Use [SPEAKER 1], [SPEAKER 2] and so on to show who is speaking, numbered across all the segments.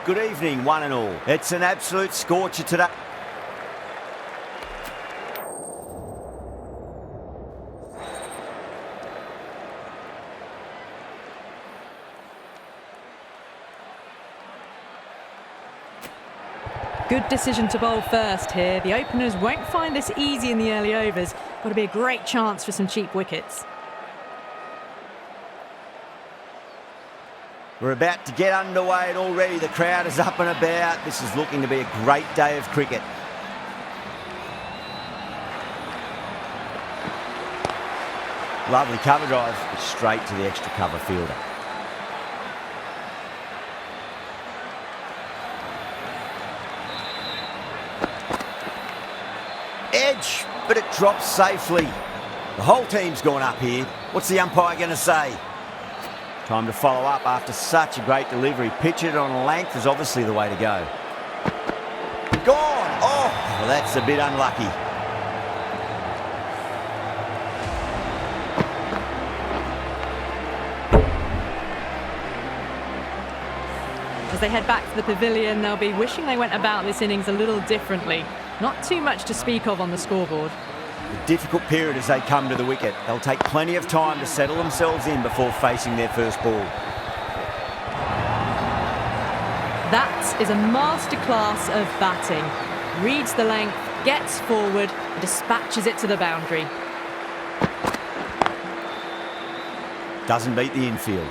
[SPEAKER 1] good evening, one and all. It's an absolute scorcher today.
[SPEAKER 2] Good decision to bowl first here. The openers won't find this easy in the early overs. Got to be a great chance for some cheap wickets.
[SPEAKER 1] We're about to get underway and already the crowd is up and about. This is looking to be a great day of cricket. Lovely cover drive, straight to the extra cover fielder. Edge, but it drops safely. The whole team's gone up here. What's the umpire going to say? Time to follow up after such a great delivery. Pitch it on a length is obviously the way to go. Gone! Oh, well, that's a bit unlucky.
[SPEAKER 2] As they head back to the pavilion, they'll be wishing they went about this innings a little differently. Not too much to speak of on the scoreboard.
[SPEAKER 1] A difficult period as they come to the wicket. They'll take plenty of time to settle themselves in before facing their first ball.
[SPEAKER 2] That is a masterclass of batting. Reads the length, gets forward, and dispatches it to the boundary.
[SPEAKER 1] Doesn't beat the infield.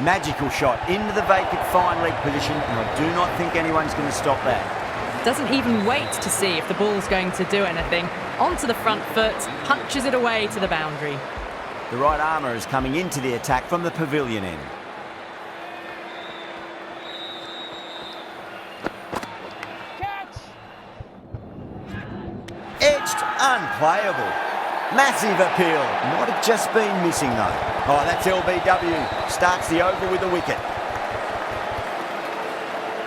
[SPEAKER 1] Magical shot into the vacant fine leg position, and I do not think anyone's going to stop that.
[SPEAKER 2] Doesn't even wait to see if the ball's going to do anything. Onto the front foot, punches it away to the boundary.
[SPEAKER 1] The right armour is coming into the attack from the pavilion end.
[SPEAKER 3] Catch!
[SPEAKER 1] Edged, unplayable. Massive appeal. Might have just been missing though. Oh, that's LBW. Starts the over with a wicket.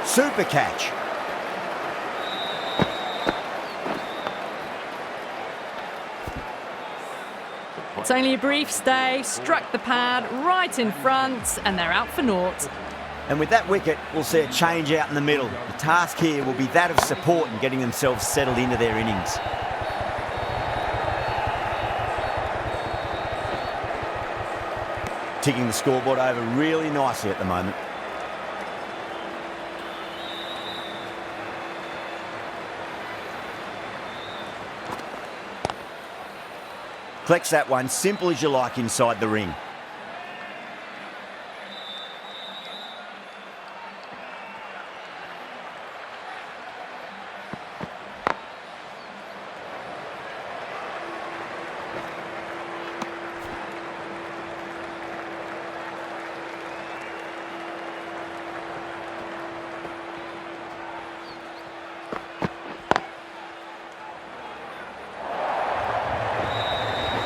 [SPEAKER 1] Super catch.
[SPEAKER 2] It's only a brief stay, struck the pad right in front, and they're out for naught.
[SPEAKER 1] And with that wicket, we'll see a change out in the middle. The task here will be that of support and getting themselves settled into their innings. Ticking the scoreboard over really nicely at the moment. Collects that one, simple as you like inside the ring.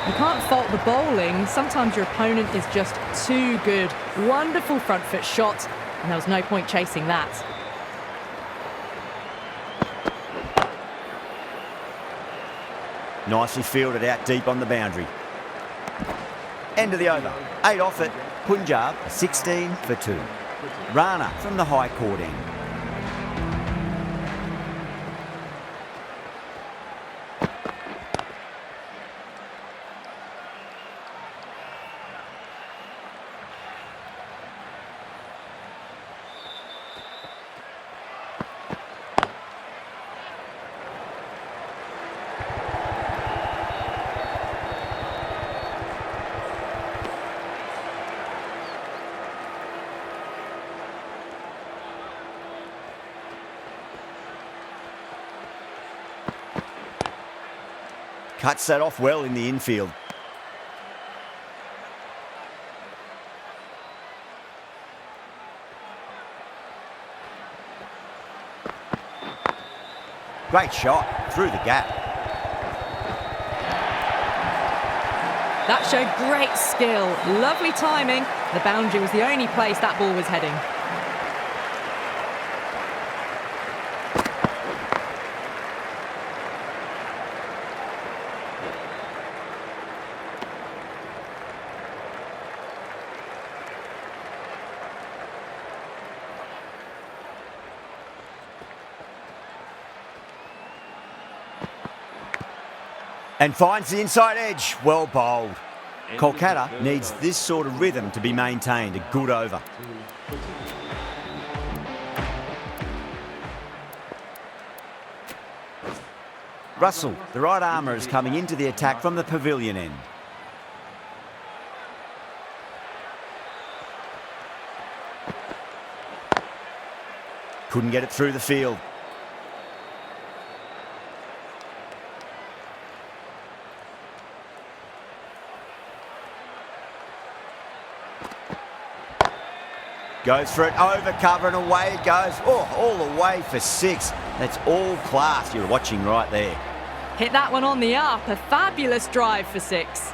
[SPEAKER 2] You can't fault the bowling. Sometimes your opponent is just too good. Wonderful front foot shot, and there was no point chasing that.
[SPEAKER 1] Nicely fielded out deep on the boundary. End of the over. 8 off it. Punjab 16 for 2. Rana from the high court end. Cuts that off well in the infield. Great shot through the gap.
[SPEAKER 2] That showed great skill, lovely timing. The boundary was the only place that ball was heading.
[SPEAKER 1] And finds the inside edge. Well bowled. Kolkata needs this sort of rhythm to be maintained. A good over. Russell, the right armour, is coming into the attack from the pavilion end. Couldn't get it through the field. Goes for it, over cover and away it goes. Oh, all the way for 6. That's all class you're watching right there.
[SPEAKER 2] Hit that one on the up. A fabulous drive for 6.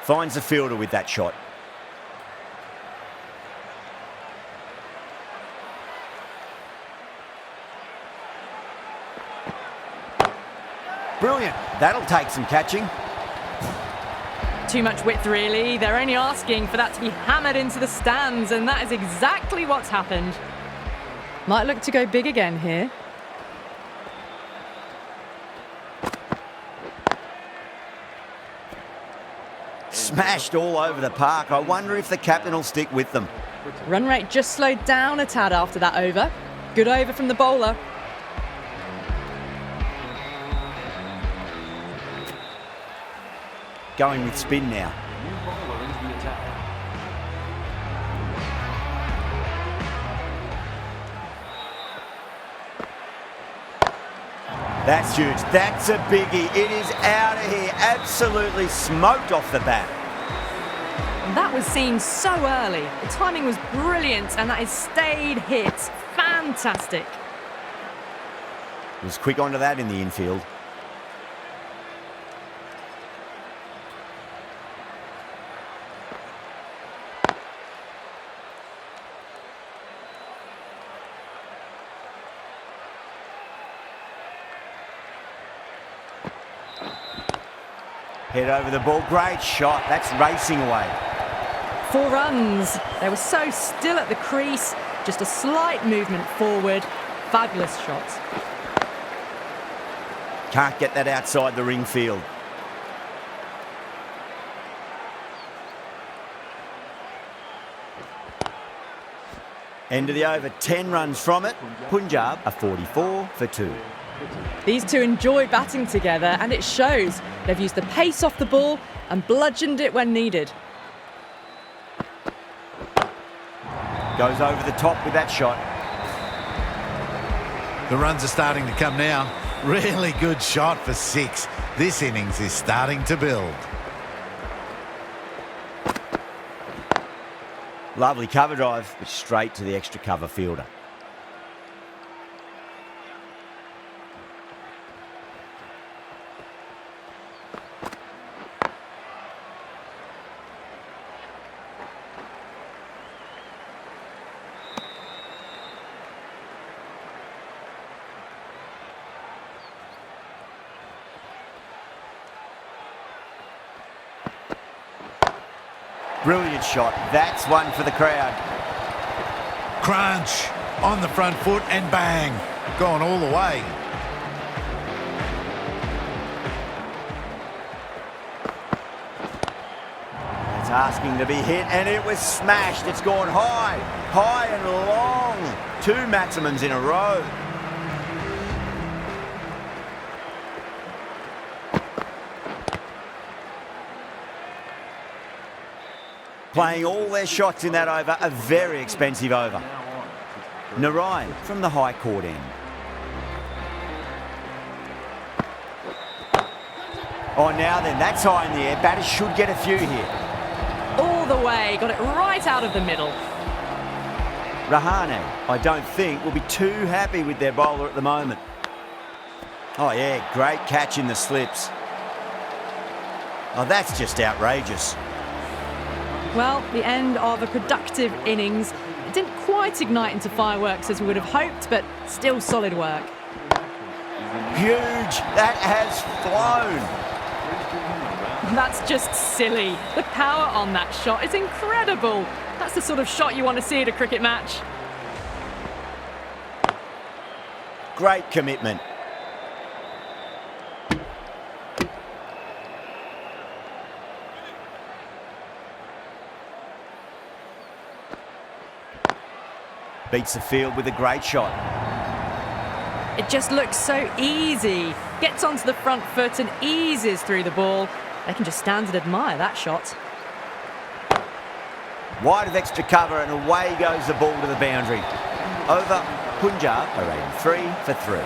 [SPEAKER 1] Finds the fielder with that shot. Brilliant. That'll take some catching.
[SPEAKER 2] Too much width, really. They're only asking for that to be hammered into the stands, and that is exactly what's happened. Might look to go big again here.
[SPEAKER 1] Smashed all over the park. I wonder if the captain will stick with them.
[SPEAKER 2] Run rate just slowed down a tad after that over. Good over from the bowler.
[SPEAKER 1] Going with spin now. That's huge. That's a biggie. It is out of here. Absolutely smoked off the bat.
[SPEAKER 2] That was seen so early. The timing was brilliant, and that is stayed hit. Fantastic.
[SPEAKER 1] Was quick onto that in the infield. Head over the ball. Great shot. That's racing away.
[SPEAKER 2] 4 runs. They were so still at the crease. Just a slight movement forward. Fabulous shot.
[SPEAKER 1] Can't get that outside the ring field. End of the over. 10 runs from it. Punjab are 44 for 2.
[SPEAKER 2] These two enjoy batting together, and it shows. They've used the pace off the ball and bludgeoned it when needed.
[SPEAKER 1] Goes over the top with that shot.
[SPEAKER 4] The runs are starting to come now. Really good shot for 6. This innings is starting to build.
[SPEAKER 1] Lovely cover drive, but straight to the extra cover fielder. Brilliant shot. That's one for the crowd.
[SPEAKER 4] Crunch on the front foot and bang. Gone all the way.
[SPEAKER 1] It's asking to be hit, and it was smashed. It's gone high, high and long. 2 maximums in a row. Playing all their shots in that over, a very expensive over. Narayan from the high court end. Oh, now then, that's high in the air. Batters should get a few here.
[SPEAKER 2] All the way, got it right out of the middle.
[SPEAKER 1] Rahane, I don't think, will be too happy with their bowler at the moment. Oh, yeah, great catch in the slips. Oh, that's just outrageous.
[SPEAKER 2] Well, the end of a productive innings. It didn't quite ignite into fireworks as we would have hoped, but still solid work.
[SPEAKER 1] huge. That has flown.
[SPEAKER 2] That's just silly. The power on that shot is incredible. That's the sort of shot you want to see at a cricket match.
[SPEAKER 1] Great commitment. Beats the field with a great shot.
[SPEAKER 2] It just looks so easy. Gets onto the front foot and eases through the ball. They can just stand and admire that shot.
[SPEAKER 1] Wide of extra cover and away goes the ball to the boundary. Over, Punjab are rated 3 for 3.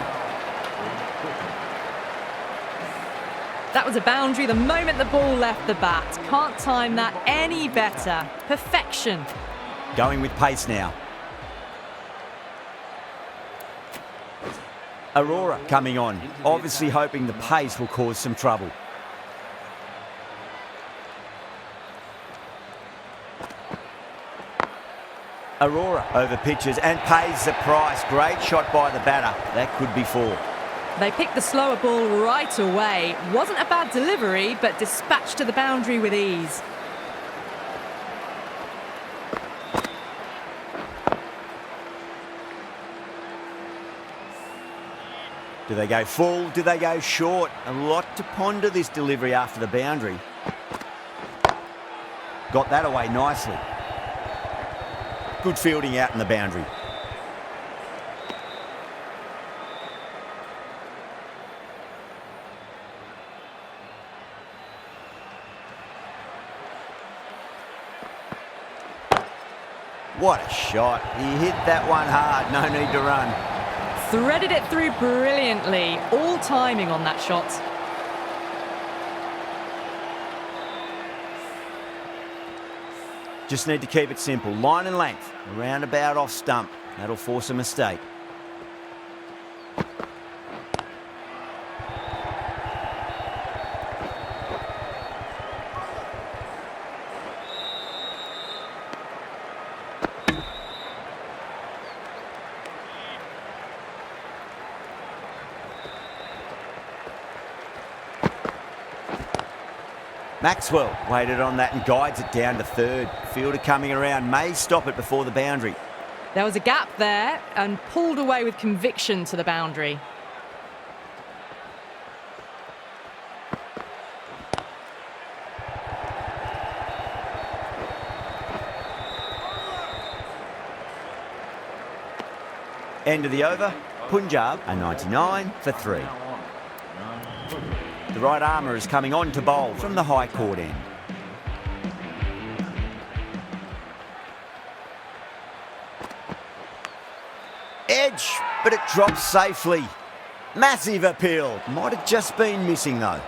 [SPEAKER 2] That was a boundary the moment the ball left the bat. Can't time that any better. Perfection.
[SPEAKER 1] Going with pace now. Aurora coming on, obviously hoping the pace will cause some trouble. Aurora over pitches and pays the price. Great shot by the batter. That could be 4.
[SPEAKER 2] They picked the slower ball right away. Wasn't a bad delivery, but dispatched to the boundary with ease.
[SPEAKER 1] Do they go full? Do they go short? A lot to ponder this delivery after the boundary. Got that away nicely. Good fielding out in the boundary. What a shot. He hit that one hard. No need to run.
[SPEAKER 2] Threaded it through brilliantly. All timing on that shot.
[SPEAKER 1] Just need to keep it simple. Line and length. Around about off stump. That'll force a mistake. Maxwell waited on that and guides it down to third. Fielder coming around, may stop it before the boundary.
[SPEAKER 2] There was a gap there and pulled away with conviction to the boundary.
[SPEAKER 1] End of the over. Punjab are 99 for 3. The right armour is coming on to bowl from the high court end. Edge, but it drops safely. Massive appeal. Might have just been missing though.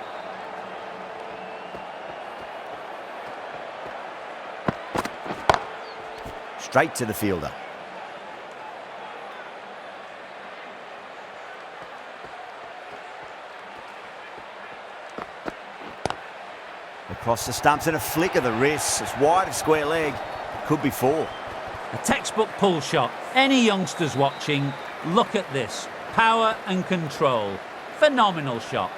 [SPEAKER 1] Straight to the fielder. Across the stumps and a flick of the wrist. It's wide of square leg. Could be 4.
[SPEAKER 5] A textbook pull shot. Any youngsters watching, look at this. Power and control. Phenomenal shot.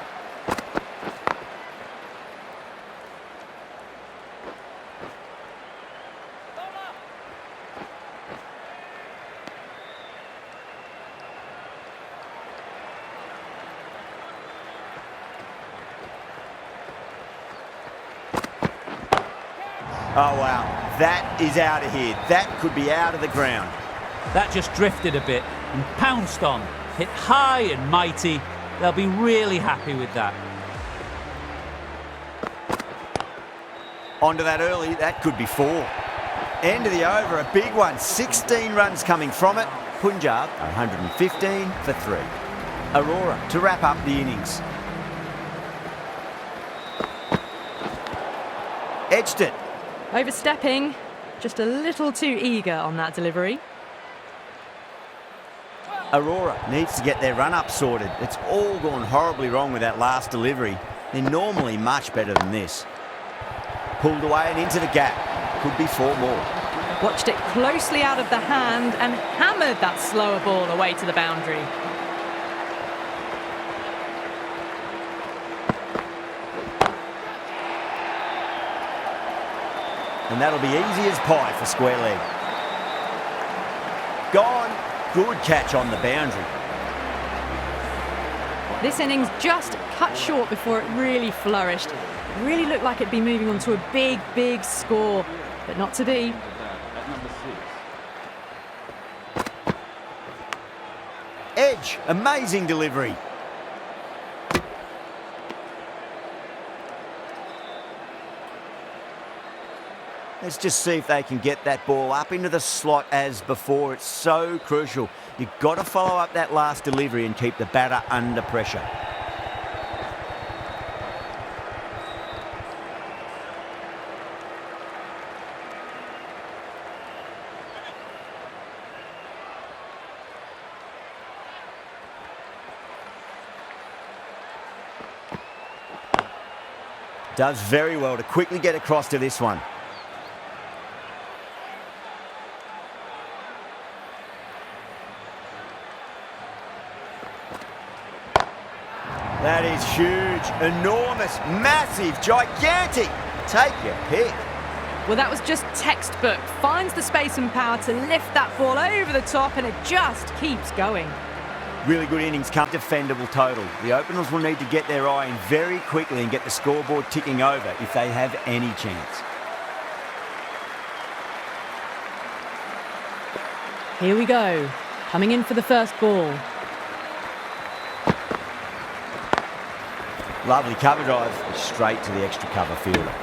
[SPEAKER 1] Oh, wow. That is out of here. That could be out of the ground.
[SPEAKER 5] That just drifted a bit and pounced on. Hit high and mighty. They'll be really happy with that.
[SPEAKER 1] Onto that early. That could be 4. End of the over. A big one. 16 runs coming from it. Punjab are 115 for 3. Aurora to wrap up the innings. Edged it.
[SPEAKER 2] Overstepping, just a little too eager on that delivery.
[SPEAKER 1] Aurora needs to get their run-up sorted. It's all gone horribly wrong with that last delivery. They're normally much better than this. Pulled away and into the gap. Could be 4 more.
[SPEAKER 2] Watched it closely out of the hand and hammered that slower ball away to the boundary.
[SPEAKER 1] And that'll be easy as pie for square leg. Gone. Good catch on the boundary.
[SPEAKER 2] This innings just cut short before it really flourished. It really looked like it'd be moving on to a big, big score, but not to be.
[SPEAKER 1] Edge, amazing delivery. Let's just see if they can get that ball up into the slot as before. It's so crucial. You've got to follow up that last delivery and keep the batter under pressure. Does very well to quickly get across to this one. That is huge, enormous, massive, gigantic. Take your pick.
[SPEAKER 2] Well, that was just textbook. Finds the space and power to lift that ball over the top, and it just keeps going.
[SPEAKER 1] Really good innings, come defendable total. The openers will need to get their eye in very quickly and get the scoreboard ticking over if they have any chance.
[SPEAKER 2] Here we go. Coming in for the first ball.
[SPEAKER 1] Lovely cover drive, straight to the extra cover fielder.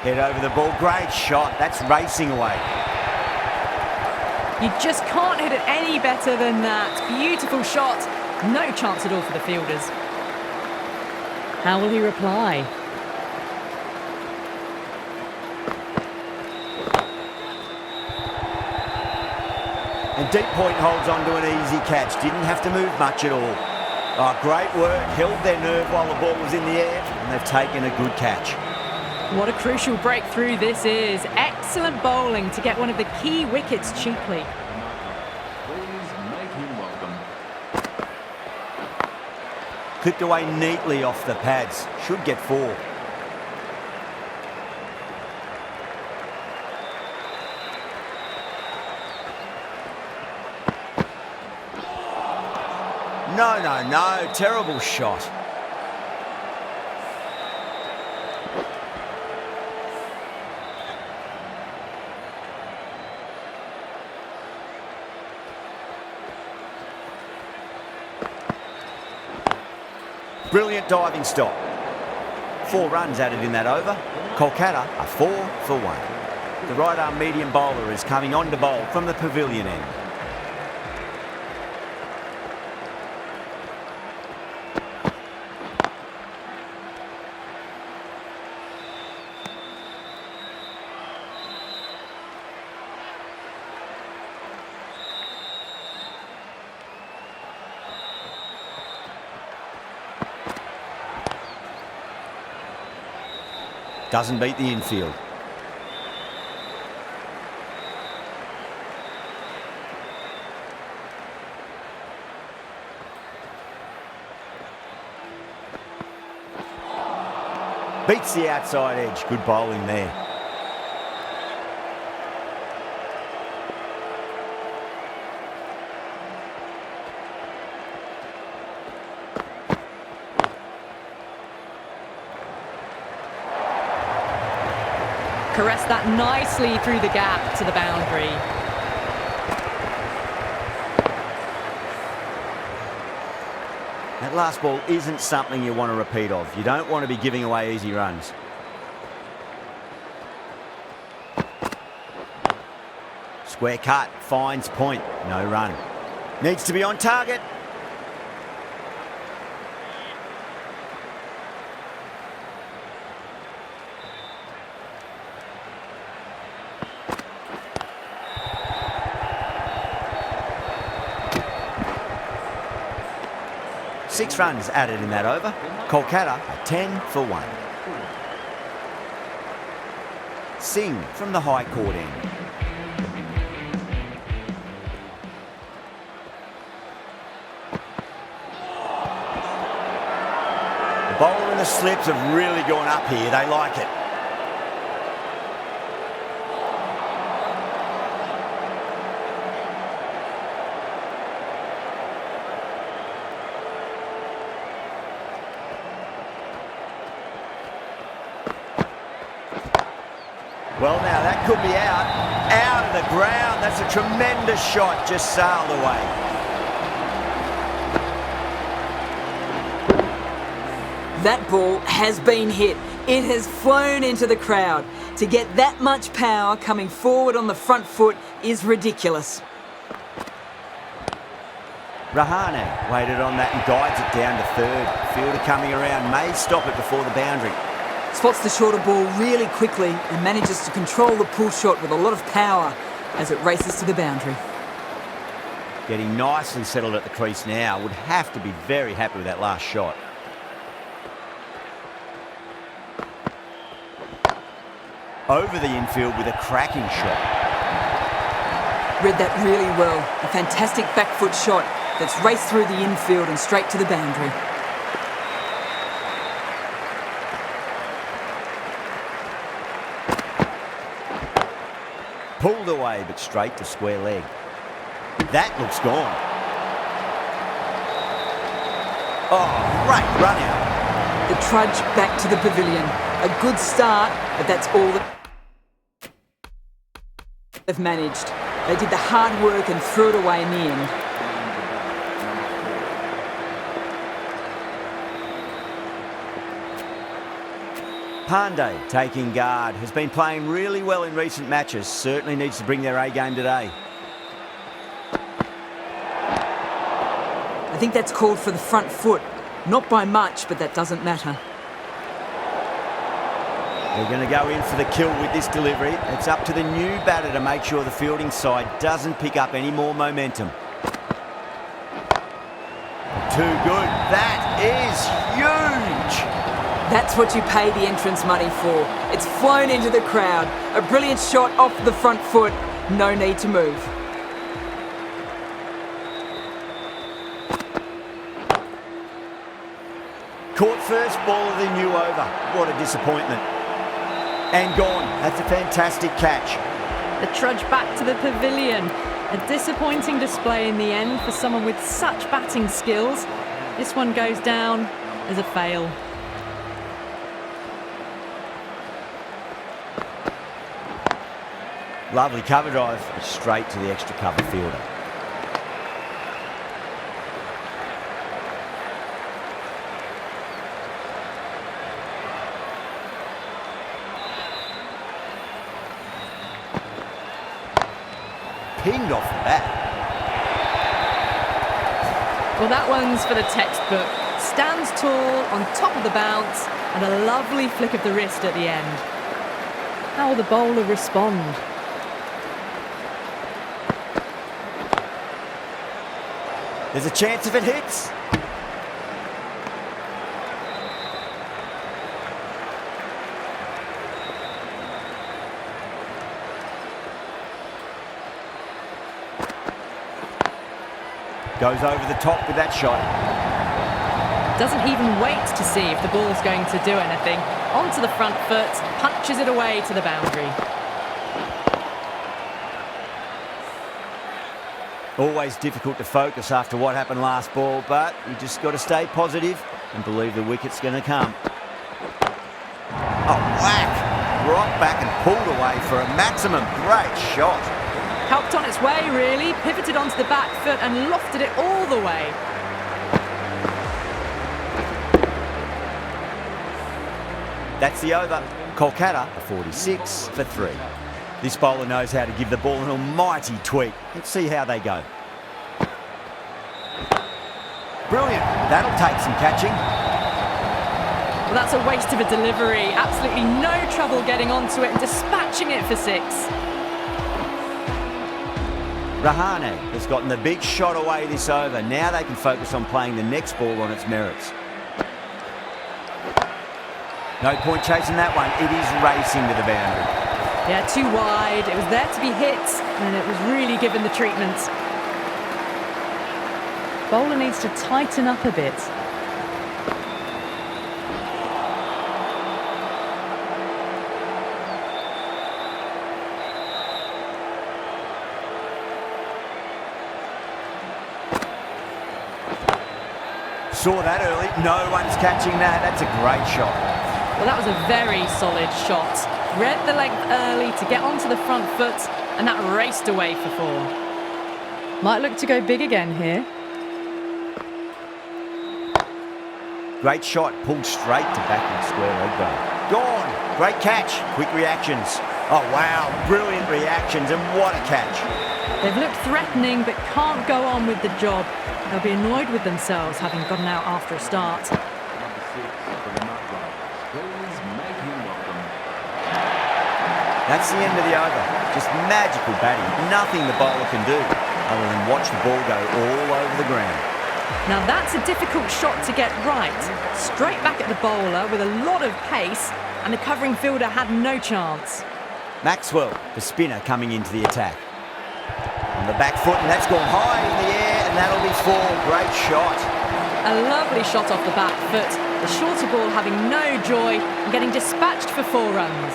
[SPEAKER 1] Head over the ball, great shot, that's racing away.
[SPEAKER 2] You just can't hit it any better than that. Beautiful shot. No chance at all for the fielders. How will he reply?
[SPEAKER 1] And deep point holds on to an easy catch. Didn't have to move much at all. Oh, great work. Held their nerve while the ball was in the air, and they've taken a good catch.
[SPEAKER 2] What a crucial breakthrough this is. Excellent bowling to get one of the key wickets cheaply.
[SPEAKER 3] Please make him welcome.
[SPEAKER 1] Clipped away neatly off the pads. Should get 4. No. Terrible shot. Brilliant diving stop. 4 runs added in that over. Kolkata are 4 for 1. The right arm medium bowler is coming on to bowl from the pavilion end. Doesn't beat the infield. Beats the outside edge. Good bowling there.
[SPEAKER 2] Caressed that nicely through the gap to the boundary.
[SPEAKER 1] That last ball isn't something you want to repeat of. You don't want to be giving away easy runs. Square cut, finds point, no run. Needs to be on target. Six runs added in that over. Kolkata are 10 for 1. Singh from the high court end. The bowler and the slips have really gone up here. They like it. Well, now that could be out of the ground. That's a tremendous shot, just sailed away.
[SPEAKER 6] That ball has been hit. It has flown into the crowd. To get that much power coming forward on the front foot is ridiculous.
[SPEAKER 1] Rahane waited on that and guides it down to third. Fielder coming around may stop it before the boundary.
[SPEAKER 6] Spots the shorter ball really quickly and manages to control the pull shot with a lot of power as it races to the boundary.
[SPEAKER 1] Getting nicely settled at the crease now. Would have to be very happy with that last shot. Over the infield with a cracking shot.
[SPEAKER 6] Read that really well. A fantastic back foot shot that's raced through the infield and straight to the boundary.
[SPEAKER 1] Pulled away, but straight to square leg. That looks gone. Oh, great run out.
[SPEAKER 6] The trudge back to the pavilion. A good start, but that's all that they've managed. They did the hard work and threw it away in the end.
[SPEAKER 1] Pandey taking guard, has been playing really well in recent matches, certainly needs to bring their A game today.
[SPEAKER 6] I think that's called for the front foot. Not by much, but that doesn't matter.
[SPEAKER 1] They're going to go in for the kill with this delivery. It's up to the new batter to make sure the fielding side doesn't pick up any more momentum. Too good. That is huge.
[SPEAKER 6] That's what you pay the entrance money for. It's flown into the crowd. A brilliant shot off the front foot. No need to move.
[SPEAKER 1] Caught first ball of the new over. What a disappointment. And gone. That's a fantastic catch.
[SPEAKER 2] The trudge back to the pavilion. A disappointing display in the end for someone with such batting skills. This one goes down as a fail.
[SPEAKER 1] Lovely cover drive, straight to the extra cover fielder. Pinged off the bat.
[SPEAKER 2] Well, that one's for the textbook. Stands tall on top of the bounce and a lovely flick of the wrist at the end. How will the bowler respond?
[SPEAKER 1] There's a chance if it hits. Goes over the top with that shot.
[SPEAKER 2] Doesn't even wait to see if the ball's going to do anything. Onto the front foot, punches it away to the boundary.
[SPEAKER 1] Always difficult to focus after what happened last ball, but you just got to stay positive and believe the wicket's going to come. Oh, whack! Right back and pulled away for a maximum. Great shot.
[SPEAKER 2] Helped on its way, really. Pivoted onto the back foot and lofted it all the way.
[SPEAKER 1] That's the over. Kolkata, 46 for 3. This bowler knows how to give the ball an almighty tweak. Let's see how they go. Brilliant. That'll take some catching.
[SPEAKER 2] Well, that's a waste of a delivery. Absolutely no trouble getting onto it and dispatching it for 6.
[SPEAKER 1] Rahane has gotten the big shot away this over. Now they can focus on playing the next ball on its merits. No point chasing that one. It is racing to the boundary.
[SPEAKER 2] Yeah, too wide. It was there to be hit, and it was really given the treatment. Bowler needs to tighten up a bit.
[SPEAKER 1] Saw that early. No one's catching that. That's a great shot.
[SPEAKER 2] Well, that was a very solid shot. Read the length early to get onto the front foot, and that raced away for 4. Might look to go big again here.
[SPEAKER 1] Great shot. Pulled straight to backward square leg though. Gone. Great catch. Quick reactions. Oh, wow. Brilliant reactions, and what a catch.
[SPEAKER 2] They've looked threatening, but can't go on with the job. They'll be annoyed with themselves having gotten out after a start.
[SPEAKER 3] Number 6 for the Nut Riders. Please make him welcome.
[SPEAKER 1] That's the end of the over. Just magical batting. Nothing the bowler can do other than watch the ball go all over the ground.
[SPEAKER 2] Now that's a difficult shot to get right. Straight back at the bowler with a lot of pace, and the covering fielder had no chance.
[SPEAKER 1] Maxwell, the spinner, coming into the attack. On the back foot, and that's gone high in the air, and that'll be 4. Great shot.
[SPEAKER 2] A lovely shot off the back foot. The shorter ball having no joy and getting dispatched for 4 runs.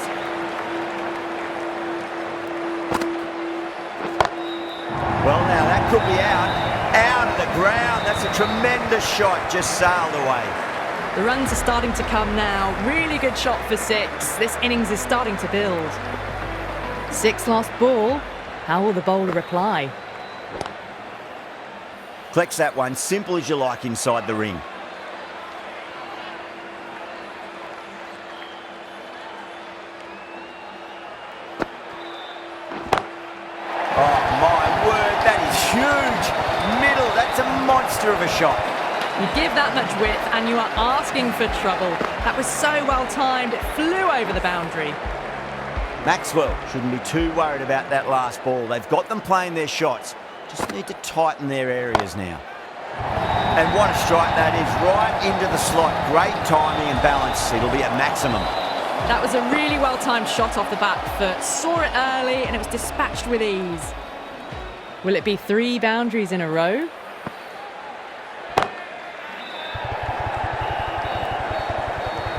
[SPEAKER 1] Well, now that could be out of the ground. That's a tremendous shot, just sailed away.
[SPEAKER 2] The runs are starting to come now. Really good shot for 6. This innings is starting to build. 6 last ball. How will the bowler reply?
[SPEAKER 1] Collects that one, simple as you like inside the ring. Oh my word, that is huge. Middle, that's a monster of a shot.
[SPEAKER 2] You give that much width and you are asking for trouble. That was so well timed, it flew over the boundary.
[SPEAKER 1] Maxwell shouldn't be too worried about that last ball. They've got them playing their shots. Just need to tighten their areas now. And what a strike that is, right into the slot. Great timing and balance. It'll be at maximum.
[SPEAKER 2] That was a really well-timed shot off the back foot. Saw it early and it was dispatched with ease. Will it be 3 boundaries in a row?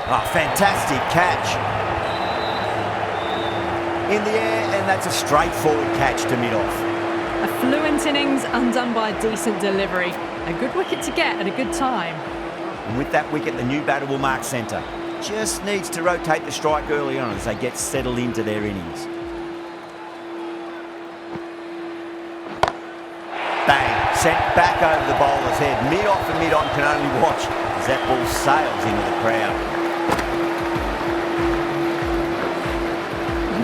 [SPEAKER 1] Oh, fantastic catch. In the air, and that's a straightforward catch to mid-off.
[SPEAKER 2] A fluent innings undone by a decent delivery. A good wicket to get at a good time.
[SPEAKER 1] And with that wicket, the new batter will mark centre. Just needs to rotate the strike early on as they get settled into their innings. Bang, sent back over the bowler's head. Mid-off and mid-on can only watch as that ball sails into the crowd.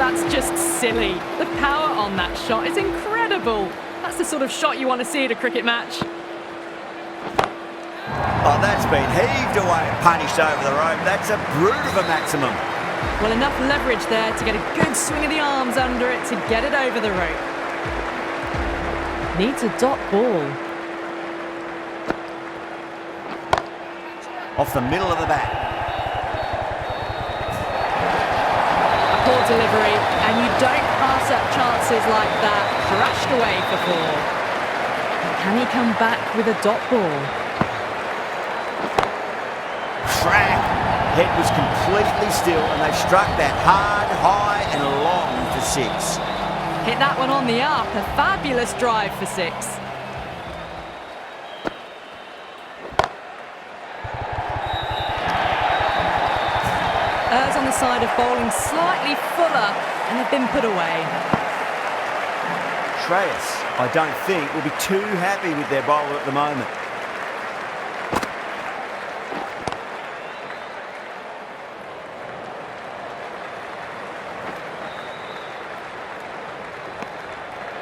[SPEAKER 2] That's just silly. The power on that shot is incredible. That's the sort of shot you want to see at a cricket match.
[SPEAKER 1] Oh, that's been heaved away and punished over the rope. That's a brute of a maximum.
[SPEAKER 2] Well, enough leverage there to get a good swing of the arms under it to get it over the rope. Needs a dot ball.
[SPEAKER 1] Off the middle of the bat.
[SPEAKER 2] Poor delivery, and you don't pass up chances like that. Thrashed away for 4. Can he come back with a dot ball?
[SPEAKER 1] Crack! Head was completely still, and they struck that hard, high and long for 6.
[SPEAKER 2] Hit that one on the up. A fabulous drive for 6. Errs on the side of bowling slightly fuller, and they've been put away.
[SPEAKER 1] Shreyas, I don't think, will be too happy with their bowler at the moment.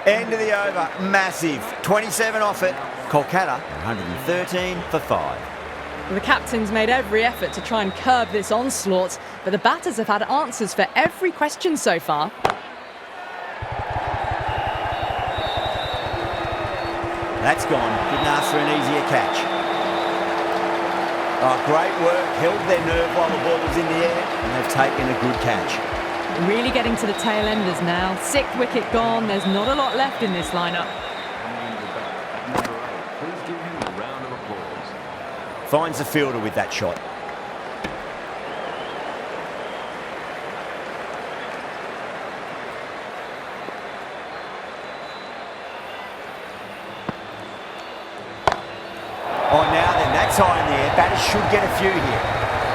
[SPEAKER 1] End of the over, massive. 27 off it. Kolkata, 113 for 5.
[SPEAKER 2] The captain's made every effort to try and curb this onslaught, but the batters have had answers for every question so far.
[SPEAKER 1] That's gone. Didn't ask for an easier catch. Oh, great work. Held their nerve while the ball was in the air, and they've taken a good catch.
[SPEAKER 2] really getting to the tail enders now. 6th wicket gone. There's not a lot left in this lineup.
[SPEAKER 3] At number 8, please give him a round of applause.
[SPEAKER 1] Finds the fielder with that shot. Oh, now then, that's high in the air. Batters should get a few here.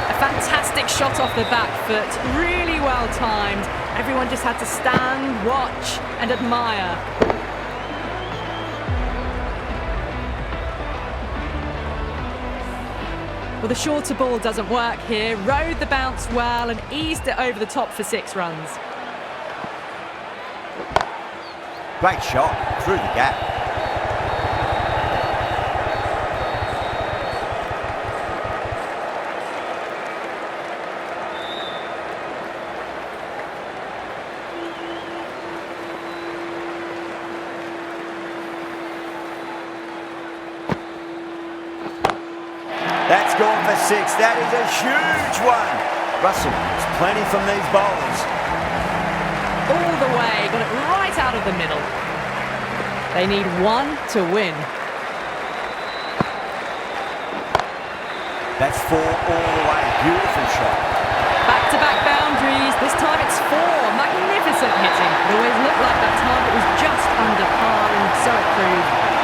[SPEAKER 2] A fantastic shot off the back foot. Really well timed. Everyone just had to stand, watch and admire. Well, the shorter ball doesn't work here. Rode the bounce well and eased it over the top for 6 runs.
[SPEAKER 1] Great shot through the gap. That's gone for 6. That is a huge one. Russell, there's plenty from these bowlers.
[SPEAKER 2] All the way, got it right out of the middle. They need 1 to win.
[SPEAKER 1] That's 4 all the way. Beautiful shot.
[SPEAKER 2] Back-to-back boundaries. This time it's 4. Magnificent hitting. It always looked like that target was just under par, and so it proved.